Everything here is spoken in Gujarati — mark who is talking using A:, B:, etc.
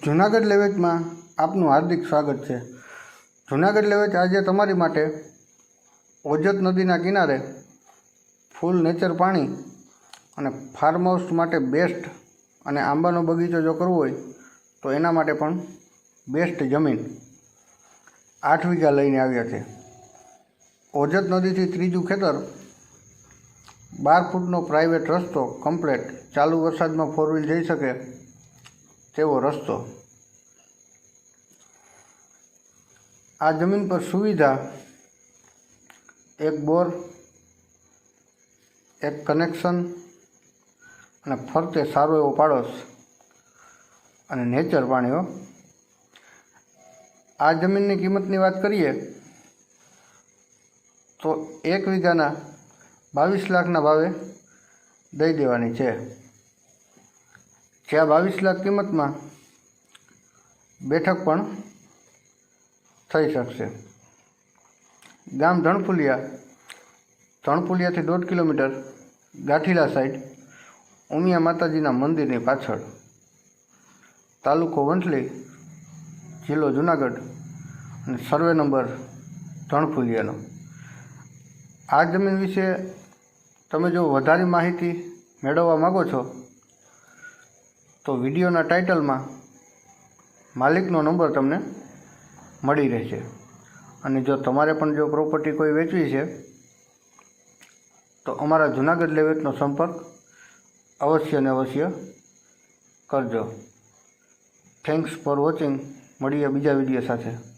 A: જૂનાગઢ લેવેચમાં આપનું હાર્દિક સ્વાગત છે। જૂનાગઢ લેવેચ આજે તમારી માટે ઓજત નદીના કિનારે ફૂલ નેચર પાણી અને ફાર્મ હાઉસ માટે બેસ્ટ અને આંબાનો બગીચો જો કરવો હોય તો એના માટે પણ બેસ્ટ જમીન 8 વીઘા લઈને આવ્યા છે। ઓજત નદીથી ત્રીજું ખેતર, 12 ફૂટનો પ્રાઇવેટ રસ્તો કમ્પ્લેટ, ચાલુ વરસાદમાં 4 વ્હીલ જઈ શકે તેવો રસ્તો। આ જમીન પર સુવિધા એક બોર, એક કનેક્શન અને ફરતે સારો એવો પાડોશ અને નેચર પાણીઓ। આ જમીનની કિંમતની વાત કરીએ તો 1 વીઘાના 22 લાખના ભાવે દઈ દેવાની છે। જ્યાં 22 લાખ કિંમતમાં બેઠક પણ થઈ શકશે। ગામ ધણફુલિયા, ધણફુલિયાથી 1.5 કિલોમીટર ગાંઠીલા સાઈડ, ઉમિયા માતાજીના મંદિરની પાછળ, તાલુકો વંથલી, જિલ્લો જુનાગઢ અને સર્વે નંબર ધણફુલિયાનો। આ જમીન વિશે તમે જો વધારે માહિતી મેળવવા માગો છો તો વિડીયોના ટાઇટલમાં માલિકનો નંબર તમને મળી રહેશે। અને જો તમારે પણ જો પ્રોપર્ટી કોઈ વેચવી છે તો અમારા જૂનાગઢ લેવેચનો સંપર્ક અવશ્ય ને અવશ્ય કરજો। Thanks for watching. મળીએ બીજા વિડીયો સાથે।